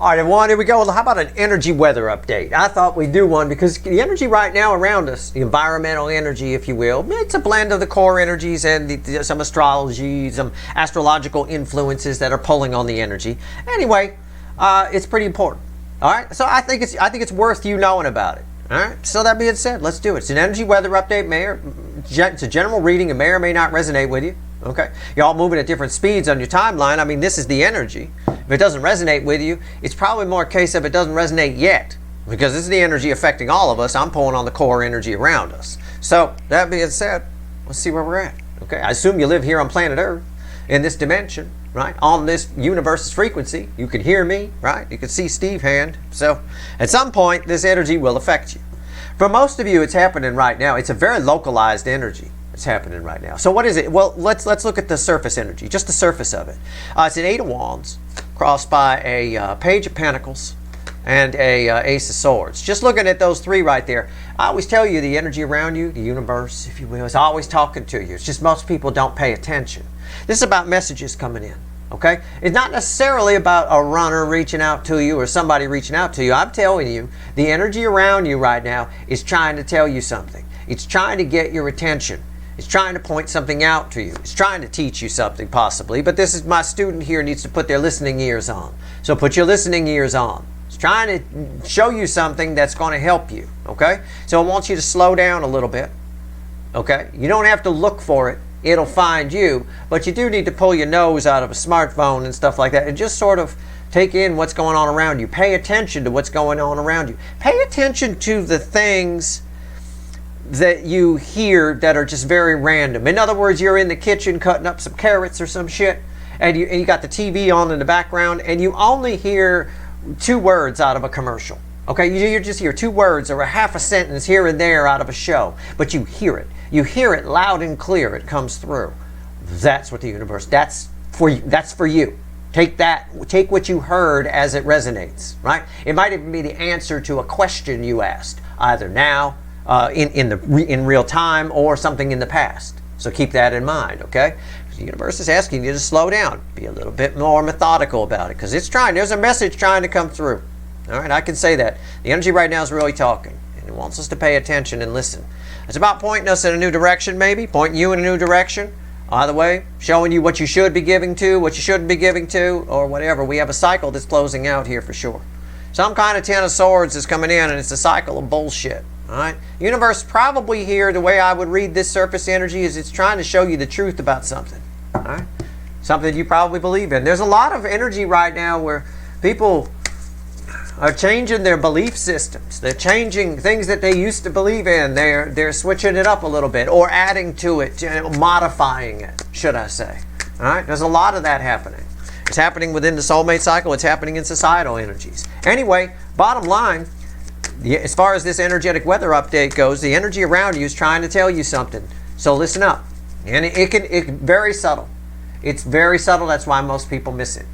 All right, everyone, here we go. How about an energy weather update? I thought we'd do one because the energy right now around us, the environmental energy, if you will, it's a blend of the core energies and some astrology, some astrological influences that are pulling on the energy. Anyway, it's pretty important. All right, so I think it's worth you knowing about it. All right, so that being said, let's do it. It's an energy weather update. It's a general reading. It may or may not resonate with you. Okay, you're all moving at different speeds on your timeline. I mean, this is the energy. If it doesn't resonate with you, it's probably more a case of it doesn't resonate yet, because this is the energy affecting all of us. I'm pulling on the core energy around us. So that being said, let's see where we're at. Okay, I assume you live here on planet Earth, in this dimension, right? On this universe's frequency. You can hear me, right? You can see Steve hand. So at some point, this energy will affect you. For most of you, it's happening right now. It's a very localized energy. It's happening right now. So what is it? Well, let's look at the surface energy, just the surface of it. It's an 8 of Wands crossed by a Page of Pentacles and a Ace of Swords. Just looking at those three right there, I always tell you the energy around you, the universe, if you will, is always talking to you. It's just most people don't pay attention. This is about messages coming in. Okay? It's not necessarily about a runner reaching out to you or somebody reaching out to you. I'm telling you, the energy around you right now is trying to tell you something. It's trying to get your attention. It's trying to point something out to you. It's trying to teach you something possibly, but this is my student here needs to put their listening ears on. So put your listening ears on. It's trying to show you something that's going to help you, okay? So it wants you to slow down a little bit, okay? You don't have to look for it. It'll find you, but you do need to pull your nose out of a smartphone and stuff like that and just sort of take in what's going on around you. Pay attention to what's going on around you. Pay attention to the things that you hear that are just very random. In other words, you're in the kitchen cutting up some carrots or some shit, and you got the TV on in the background, and you only hear 2 words out of a commercial. Okay, you just hear 2 words or a half a sentence here and there out of a show, but you hear it. You hear it loud and clear. It comes through. That's what the universe. That's for you. That's for you. Take that. Take what you heard as it resonates. Right. It might even be the answer to a question you asked, either now, in real time, or something in the past. So keep that in mind. Okay. The universe is asking you to slow down. Be a little bit more methodical about it, because it's trying. There's a message trying to come through. All right. I can say that the energy right now is really talking. It wants us to pay attention and listen. It's about pointing us in a new direction, maybe. Pointing you in a new direction. Either way, showing you what you should be giving to, what you shouldn't be giving to, or whatever. We have a cycle that's closing out here for sure. Some kind of 10 of Swords is coming in, and it's a cycle of bullshit. All right? Universe probably here, the way I would read this surface energy, is it's trying to show you the truth about something. All right? Something you probably believe in. There's a lot of energy right now where people are changing their belief systems. They're changing things that they used to believe in. They're switching it up a little bit, or adding to it, modifying it, should I say. All right? There's a lot of that happening. It's happening within the soulmate cycle. It's happening in societal energies. Anyway, bottom line, as far as this energetic weather update goes, the energy around you is trying to tell you something. So listen up. And it's very subtle. It's very subtle. That's why most people miss it.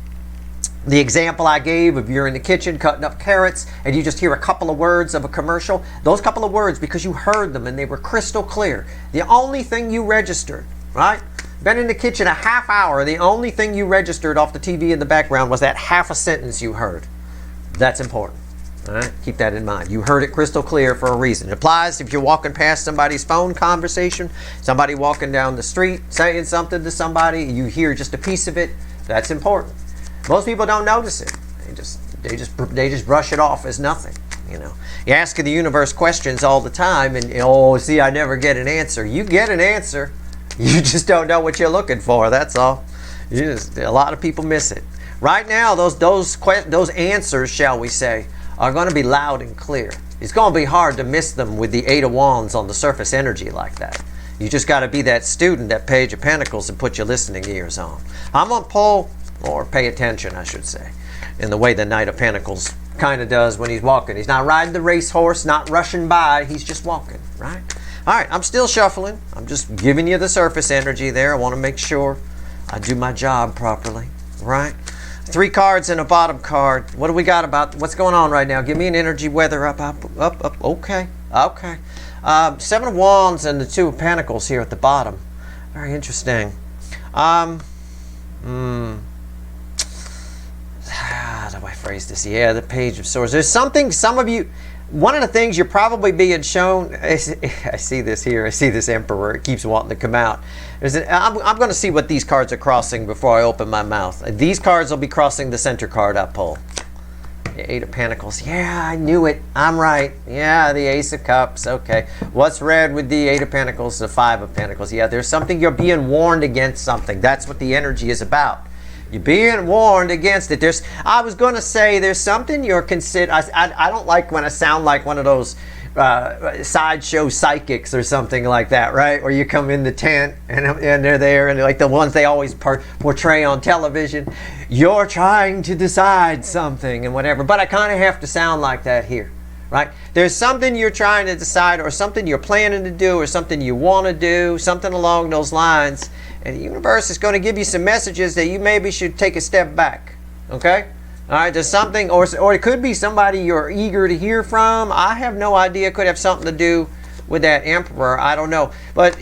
The example I gave of you're in the kitchen cutting up carrots and you just hear a couple of words of a commercial, those couple of words, because you heard them and they were crystal clear. The only thing you registered, right? Been in the kitchen a half hour, the only thing you registered off the TV in the background was that half a sentence you heard. That's important. All right? Keep that in mind. You heard it crystal clear for a reason. It applies if you're walking past somebody's phone conversation, somebody walking down the street saying something to somebody, you hear just a piece of it. That's important. Most people don't notice it. They just brush it off as nothing. You know, you ask the universe questions all the time, and see, I never get an answer. You get an answer. You just don't know what you're looking for. That's all. A lot of people miss it. Right now, those answers, shall we say, are going to be loud and clear. It's going to be hard to miss them with the 8 of Wands on the surface energy like that. You just got to be that student, that Page of Pentacles, and put your listening ears on. I'm going to pull, or pay attention, I should say, in the way the Knight of Pentacles kind of does when he's walking. He's not riding the racehorse, not rushing by. He's just walking, right? All right, I'm still shuffling. I'm just giving you the surface energy there. I want to make sure I do my job properly, right? 3 cards and a bottom card. What do we got about what's going on right now? Give me an energy weather up. Okay. 7 of Wands and the 2 of Pentacles here at the bottom. Very interesting. how do I phrase this? Yeah, the Page of Swords. There's something, some of you, one of the things you're probably being shown, I see this here, I see this Emperor, it keeps wanting to come out. I'm going to see what these cards are crossing before I open my mouth. These cards will be crossing the center card I pull. The Eight of Pentacles. Yeah, I knew it. I'm right. Yeah, the Ace of Cups. Okay. What's red with the Eight of Pentacles? The Five of Pentacles. Yeah, there's something, you're being warned against something. That's what the energy is about. You're being warned against it. I was going to say there's something you're considering. I don't like when I sound like one of those sideshow psychics or something like that, right? Where you come in the tent and they're there, and like the ones they always portray on television. You're trying to decide something and whatever. But I kind of have to sound like that here, right? There's something you're trying to decide, or something you're planning to do, or something you want to do, something along those lines. And the universe is going to give you some messages that you maybe should take a step back. Okay? All right, there's something, or it could be somebody you're eager to hear from. I have no idea. It could have something to do with that Emperor. I don't know. But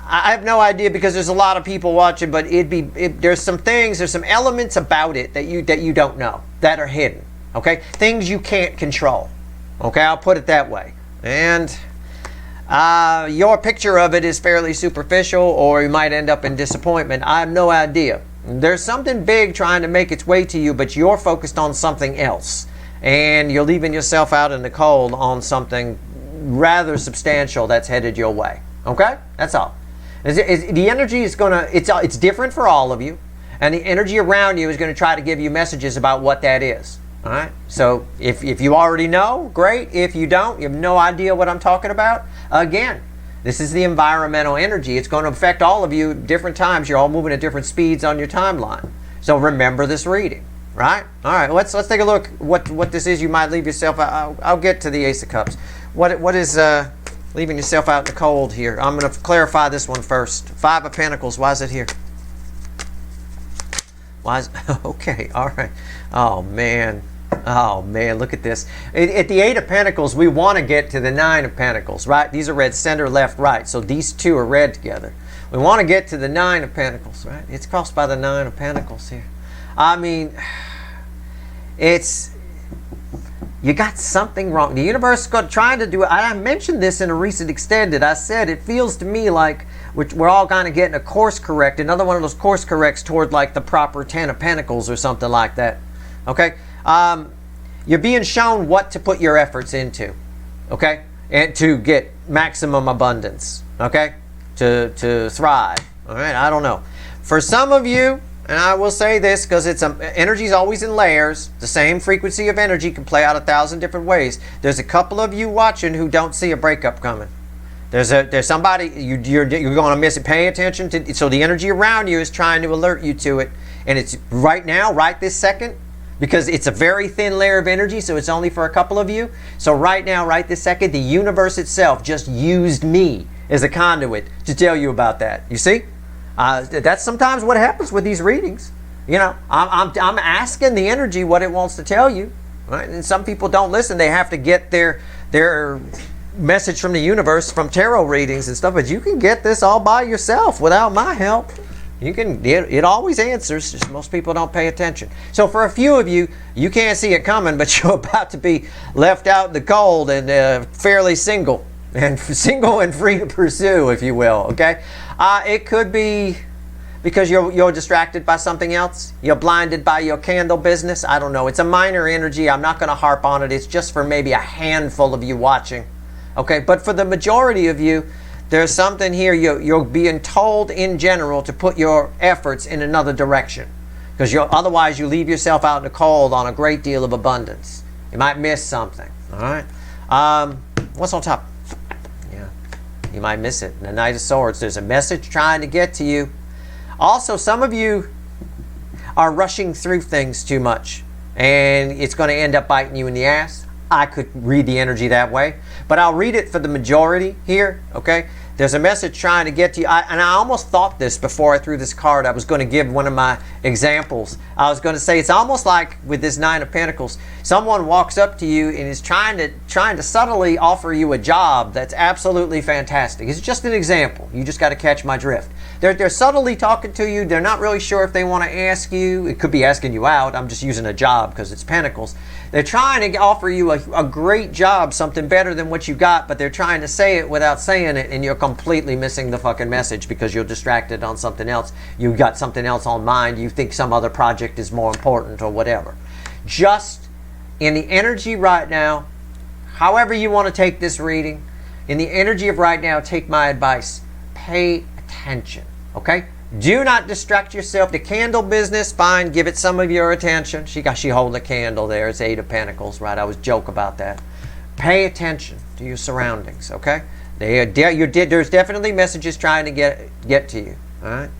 I have no idea because there's a lot of people watching, but there's some things, there's some elements about it that you don't know, that are hidden. Okay? Things you can't control. Okay? I'll put it that way. And your picture of it is fairly superficial, or you might end up in disappointment. I have no idea. There's something big trying to make its way to you, but you're focused on something else. And you're leaving yourself out in the cold on something rather substantial that's headed your way. Okay? That's all. The energy is going to, it's different for all of you. And the energy around you is going to try to give you messages about what that is. All right? So if you already know, great. If you don't, you have no idea what I'm talking about. Again, this is the environmental energy. It's going to affect all of you at different times. You're all moving at different speeds on your timeline. So remember this reading, right? All right, let's take a look what this is. You might leave yourself out. I'll get to the Ace of Cups. What is leaving yourself out in the cold here? I'm going to clarify this one first. Five of Pentacles. Why is it here? Why is okay? All right. Oh man. Oh man, look at this. At the Eight of Pentacles, we want to get to the Nine of Pentacles, right? These are red, center, left, right. So these two are red together. We want to get to the Nine of Pentacles, right? It's crossed by the Nine of Pentacles here. I mean, you got something wrong. The universe is trying to do it. I mentioned this in a recent Extended. I said it feels to me like we're all kind of getting a course correct. Another one of those course corrects toward like the proper Ten of Pentacles or something like that. Okay? You're being shown what to put your efforts into, okay, and to get maximum abundance, okay, to thrive. All right, I don't know. For some of you, and I will say this because energy is always in layers. The same frequency of energy can play out 1,000 different ways. There's a couple of you watching who don't see a breakup coming. There's somebody you're going to miss it. Pay attention to. So the energy around you is trying to alert you to it, and it's right now, right this second. Because it's a very thin layer of energy, so it's only for a couple of you. So right now, right this second, the universe itself just used me as a conduit to tell you about that. You see? That's sometimes what happens with these readings. You know, I'm asking the energy what it wants to tell you. Right? And some people don't listen. They have to get their message from the universe from tarot readings and stuff. But you can get this all by yourself without my help. It always answers, just most people don't pay attention. So for a few of you, you can't see it coming, but you're about to be left out in the cold and fairly single and free to pursue, if you will, okay? It could be because you're distracted by something else. You're blinded by your candle business. I don't know. It's a minor energy. I'm not going to harp on it. It's just for maybe a handful of you watching, okay? But for the majority of you, there's something here you're being told in general to put your efforts in another direction. Because otherwise you leave yourself out in the cold on a great deal of abundance. You might miss something. All right. What's on top? Yeah, you might miss it. The Knight of Swords. There's a message trying to get to you. Also, some of you are rushing through things too much. And it's going to end up biting you in the ass. I could read the energy that way. But I'll read it for the majority here, okay? There's a message trying to get to you. And I almost thought this before I threw this card. I was going to give one of my examples. I was going to say it's almost like with this Nine of Pentacles, someone walks up to you and is trying to subtly offer you a job that's absolutely fantastic. It's just an example. You just got to catch my drift. They're subtly talking to you. They're not really sure if they want to ask you. It could be asking you out. I'm just using a job because it's Pentacles. They're trying to offer you a great job, something better than what you got, but they're trying to say it without saying it, and you're completely missing the fucking message because you're distracted on something else. You got something else on mind. You think some other project is more important or whatever. Just in the energy right now, however you want to take this reading, in the energy of right now, take my advice. Pay attention, okay? Do not distract yourself. The candle business, fine, give it some of your attention. She holding a candle there. It's Eight of Pentacles, right? I was joke about that. Pay attention to your surroundings, okay? There's definitely messages trying to get to you, all right?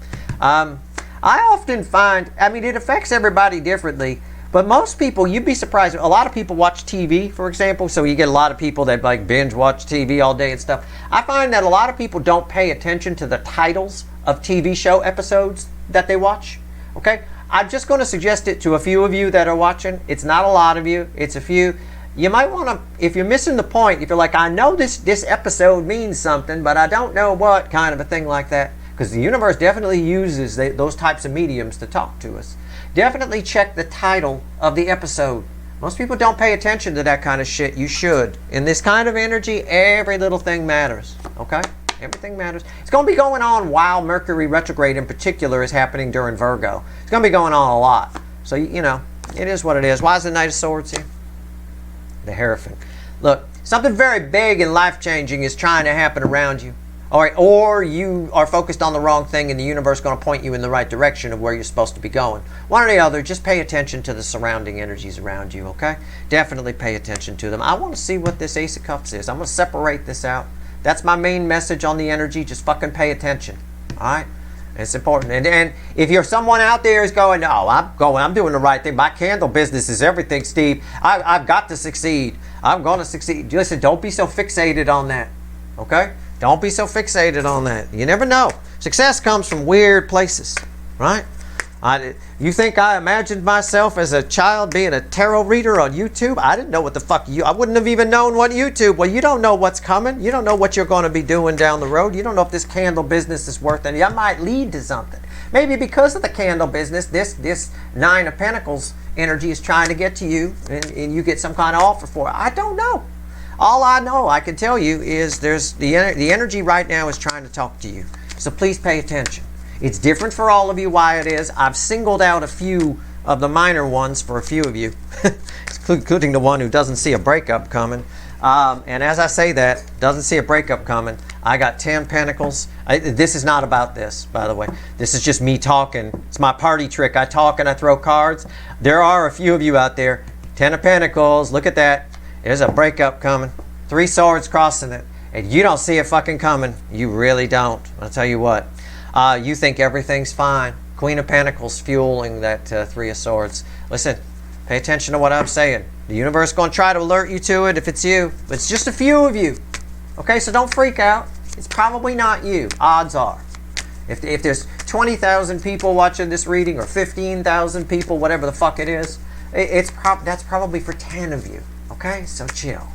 I often find, I mean, it affects everybody differently, but most people, you'd be surprised. A lot of people watch TV, for example, so you get a lot of people that like binge watch TV all day and stuff. I find that a lot of people don't pay attention to the titles of TV show episodes that they watch, okay? I'm just going to suggest it to a few of you that are watching. It's not a lot of you, it's a few. You might want to, if you're missing the point, if you're like, I know this episode means something, but I don't know what, kind of a thing like that, because the universe definitely uses those types of mediums to talk to us. Definitely check the title of the episode. Most people don't pay attention to that kind of shit. You should. In this kind of energy, every little thing matters, okay? Everything matters. It's going to be going on while Mercury retrograde in particular is happening during Virgo. It's going to be going on a lot. So, you know, it is what it is. Why is the Knight of Swords here? The Hierophant. Look, something very big and life-changing is trying to happen around you. All right, or you are focused on the wrong thing and the universe is going to point you in the right direction of where you're supposed to be going. One or the other, just pay attention to the surrounding energies around you, okay? Definitely pay attention to them. I want to see what this Ace of Cups is. I'm going to separate this out. That's my main message on the energy. Just fucking pay attention. All right? It's important. And if you're someone out there who's going, no, I'm doing the right thing. My candle business is everything, Steve. I've got to succeed. I'm going to succeed. Listen, don't be so fixated on that. Okay? Don't be so fixated on that. You never know. Success comes from weird places. Right? You think I imagined myself as a child being a tarot reader on YouTube? I didn't know what the fuck I wouldn't have even known what YouTube. Well, you don't know what's coming. You don't know what you're going to be doing down the road. You don't know if this candle business is worth anything. That might lead to something. Maybe because of the candle business, this Nine of Pentacles energy is trying to get to you and you get some kind of offer for it. I don't know. All I know, I can tell you, is the energy right now is trying to talk to you. So please pay attention. It's different for all of you why it is. I've singled out a few of the minor ones for a few of you, including the one who doesn't see a breakup coming. And as I say that, doesn't see a breakup coming, I got 10 Pentacles. This is not about this, by the way. This is just me talking. It's my party trick. I talk and I throw cards. There are a few of you out there. 10 of Pentacles. Look at that. There's a breakup coming. 3 swords crossing it. And you don't see it fucking coming. You really don't. I'll tell you what. You think everything's fine. Queen of Pentacles fueling that 3 of Swords. Listen, pay attention to what I'm saying. The universe is going to try to alert you to it if it's you. But it's just a few of you. Okay, so don't freak out. It's probably not you. Odds are. If there's 20,000 people watching this reading or 15,000 people, whatever the fuck it is, that's probably for 10 of you. Okay, so chill.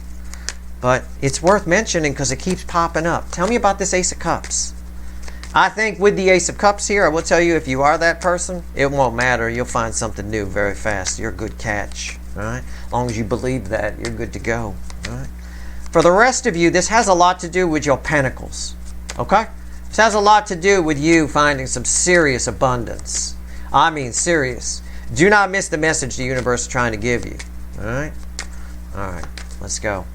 But it's worth mentioning because it keeps popping up. Tell me about this Ace of Cups. I think with the Ace of Cups here, I will tell you, if you are that person, it won't matter. You'll find something new very fast. You're a good catch. All right? As long as you believe that, you're good to go. All right? For the rest of you, this has a lot to do with your pentacles. Okay? This has a lot to do with you finding some serious abundance. I mean serious. Do not miss the message the universe is trying to give you. All right? All right. Let's go.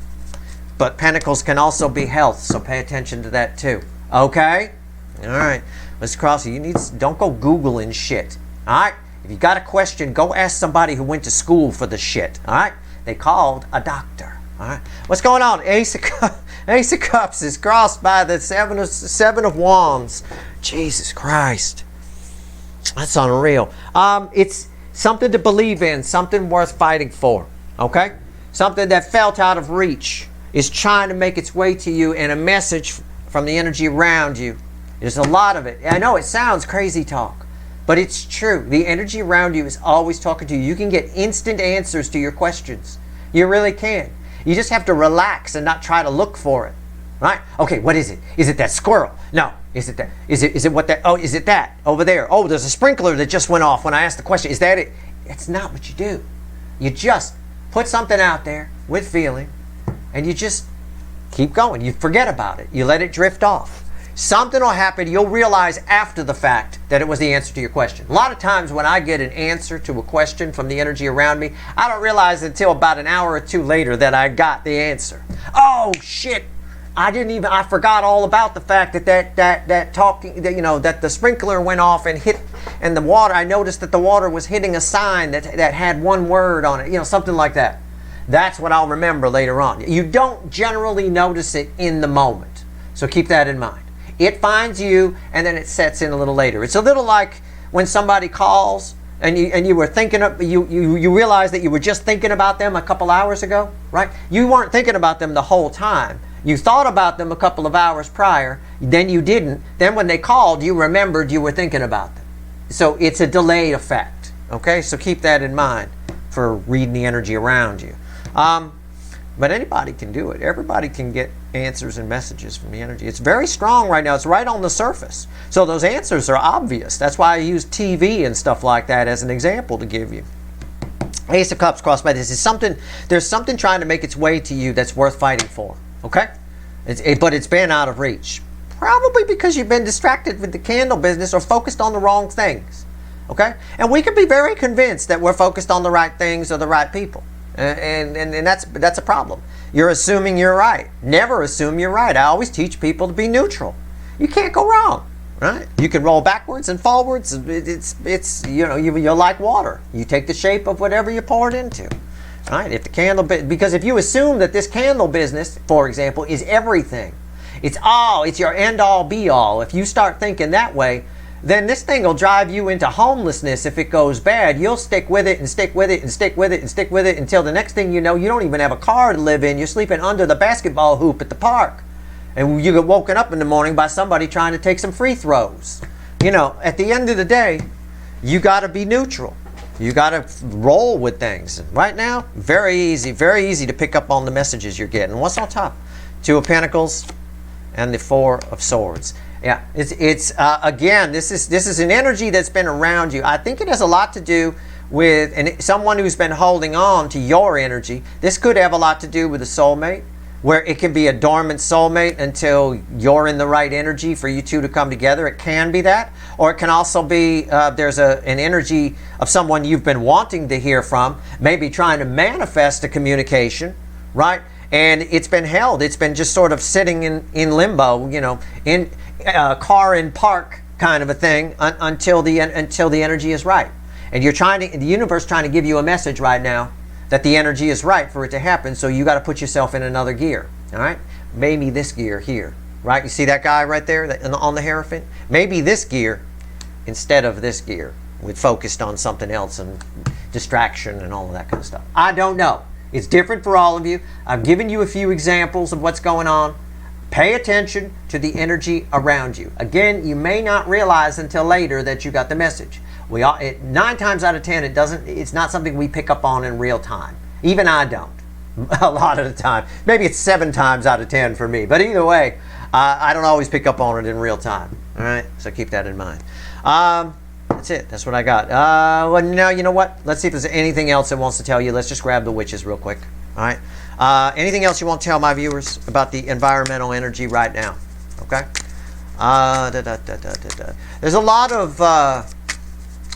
But pentacles can also be health, so pay attention to that too. Okay? All right, let's cross it. Don't go Googling shit. All right? If you got a question, go ask somebody who went to school for the shit. All right? They called a doctor. All right? What's going on? Ace of Cups is crossed by the Seven of Wands. Jesus Christ. That's unreal. It's something to believe in, something worth fighting for. Okay? Something that felt out of reach is trying to make its way to you, and a message from the energy around you. There's a lot of it. I know it sounds crazy talk, but it's true. The energy around you is always talking to you. You can get instant answers to your questions. You really can. You just have to relax and not try to look for it. Right? Okay, what is it? Is it that squirrel? No. Is it that? Is it what that? Oh, is it that? Over there. Oh, there's a sprinkler that just went off when I asked the question. Is that it? It's not what you do. You just put something out there with feeling, and you just keep going. You forget about it. You let it drift off. Something will happen. You'll realize after the fact that it was the answer to your question. A lot of times when I get an answer to a question from the energy around me, I don't realize until about an hour or two later that I got the answer. Oh, shit. I forgot all about the fact that that the sprinkler went off and hit, and the water, I noticed that the water was hitting a sign that had one word on it, something like that. That's what I'll remember later on. You don't generally notice it in the moment. So keep that in mind. It finds you, and then it sets in a little later. It's a little like when somebody calls and you were thinking of, you realize that you were just thinking about them a couple hours ago, right? You weren't thinking about them the whole time. You thought about them a couple of hours prior, then you didn't. Then when they called, you remembered you were thinking about them. So it's a delayed effect. Okay, so keep that in mind for reading the energy around you. But anybody can do it. Everybody can get answers and messages from the energy. It's very strong right now. It's right on the surface. So those answers are obvious. That's why I use TV and stuff like that as an example to give you. Ace of Cups crossed by this is something. There's something trying to make its way to you that's worth fighting for. Okay? But it's been out of reach. Probably because you've been distracted with the candle business or focused on the wrong things. Okay? And we can be very convinced that we're focused on the right things or the right people. And that's a problem. You're assuming you're right. Never assume you're right. I always teach people to be neutral. You can't go wrong. Right? You can roll backwards and forwards. You're like water. You take the shape of whatever you pour it into. Right? If the candle, because if you assume that this candle business, for example, is everything, it's your end all be all. If you start thinking that way, then this thing will drive you into homelessness if it goes bad. You'll stick with it and stick with it and stick with it and stick with it until the next thing you know, you don't even have a car to live in. You're sleeping under the basketball hoop at the park. And you get woken up in the morning by somebody trying to take some free throws. At the end of the day, you got to be neutral. You got to roll with things. Right now, very easy to pick up on the messages you're getting. What's on top? Two of Pentacles and the Four of Swords. Yeah, it's again, this is an energy that's been around you. I think it has a lot to do with someone who's been holding on to your energy. This could have a lot to do with a soulmate, where it can be a dormant soulmate until you're in the right energy for you two to come together. It can be that. Or it can also be there's an energy of someone you've been wanting to hear from, maybe trying to manifest a communication, right? And it's been held. It's been just sort of sitting in limbo, in car in park kind of a thing until the energy is right. And the universe trying to give you a message right now that the energy is right for it to happen, so you got to put yourself in another gear, all right? Maybe this gear here, right? You see that guy right there on the Hierophant? Maybe this gear instead of this gear, with focused on something else and distraction and all of that kind of stuff. I don't know. It's different for all of you. I've given you a few examples of what's going on. Pay attention to the energy around you. Again, you may not realize until later that you got the message. 9 times out of 10, it's not something we pick up on in real time. Even I don't. A lot of the time. Maybe it's 7 times out of 10 for me. But either way, I don't always pick up on it in real time. All right? So keep that in mind. That's it. That's what I got. Well, now, you know what? Let's see if there's anything else it wants to tell you. Let's just grab the witches real quick. All right? Anything else you want to tell my viewers about the environmental energy right now? Okay? There's a lot of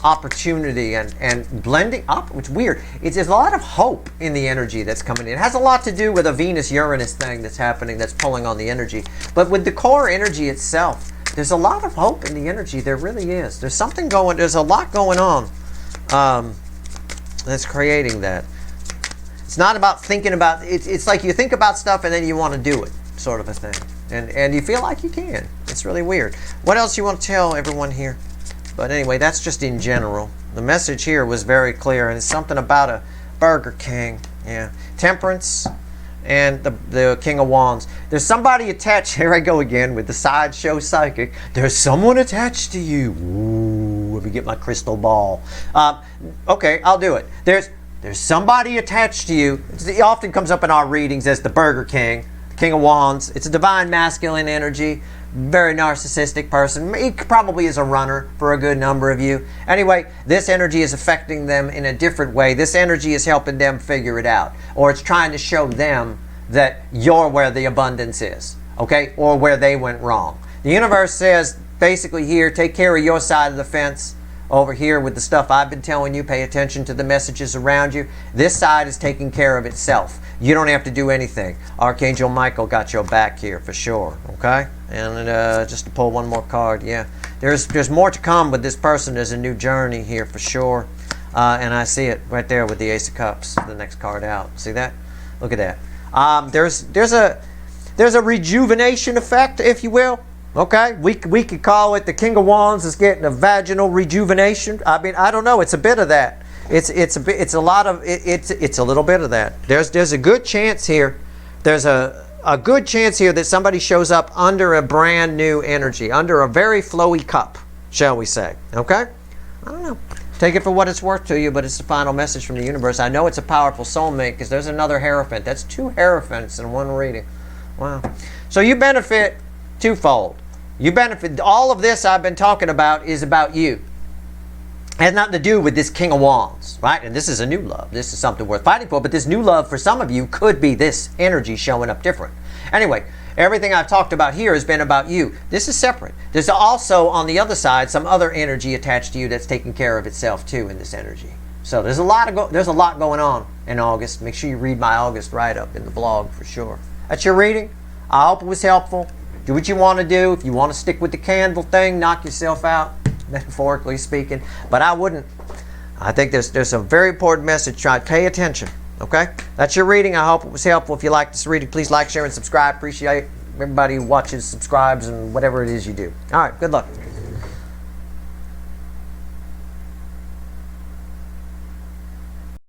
opportunity and blending up. It's weird. There's a lot of hope in the energy that's coming in. It has a lot to do with a Venus-Uranus thing that's happening that's pulling on the energy. But with the core energy itself, there's a lot of hope in the energy. There really is. There's a lot going on that's creating that. It's not about thinking about, it's like you think about stuff and then you want to do it, sort of a thing. And you feel like you can. It's really weird. What else you want to tell everyone here? But anyway, that's just in general. The message here was very clear, and it's something about a Burger King. Yeah. Temperance, and the King of Wands. There's somebody attached. Here I go again with the sideshow psychic. There's someone attached to you. Ooh, let me get my crystal ball. Okay, I'll do it. There's somebody attached to you. It often comes up in our readings as the Burger King, the King of Wands. It's a divine masculine energy. Very narcissistic person. He probably is a runner for a good number of you. Anyway, this energy is affecting them in a different way. This energy is helping them figure it out. Or it's trying to show them that you're where the abundance is. Okay? Or where they went wrong. The universe says, basically here, take care of your side of the fence. Over here with the stuff I've been telling you, pay attention to the messages around you. This side is taking care of itself. You don't have to do anything. Archangel Michael got your back here for sure. Okay? And just to pull one more card, yeah. There's more to come with this person. There's a new journey here for sure. And I see it right there with the Ace of Cups, the next card out. See that? Look at that. There's a rejuvenation effect, if you will. Okay, we could call it the King of Wands is getting a vaginal rejuvenation. I mean, I don't know. It's a bit of that. It's a little bit of that. There's a good chance here. There's a good chance here that somebody shows up under a brand new energy, under a very flowy cup, shall we say? Okay, I don't know. Take it for what it's worth to you, but it's the final message from the universe. I know it's a powerful soulmate because there's another Hierophant. That's 2 Hierophants in one reading. Wow. So you benefit twofold. You benefit. All of this I've been talking about is about you. It has nothing to do with this King of Wands, right? And this is a new love. This is something worth fighting for. But this new love for some of you could be this energy showing up different. Anyway, everything I've talked about here has been about you. This is separate. There's also, on the other side, some other energy attached to you that's taking care of itself too in this energy. So there's a lot going on in August. Make sure you read my August write-up in the blog for sure. That's your reading. I hope it was helpful. Do what you want to do. If you want to stick with the candle thing, knock yourself out, metaphorically speaking. But I wouldn't. I think there's a very important message. Try to pay attention. Okay? That's your reading. I hope it was helpful. If you like this reading, please like, share, and subscribe. Appreciate everybody who watches, subscribes, and whatever it is you do. All right. Good luck.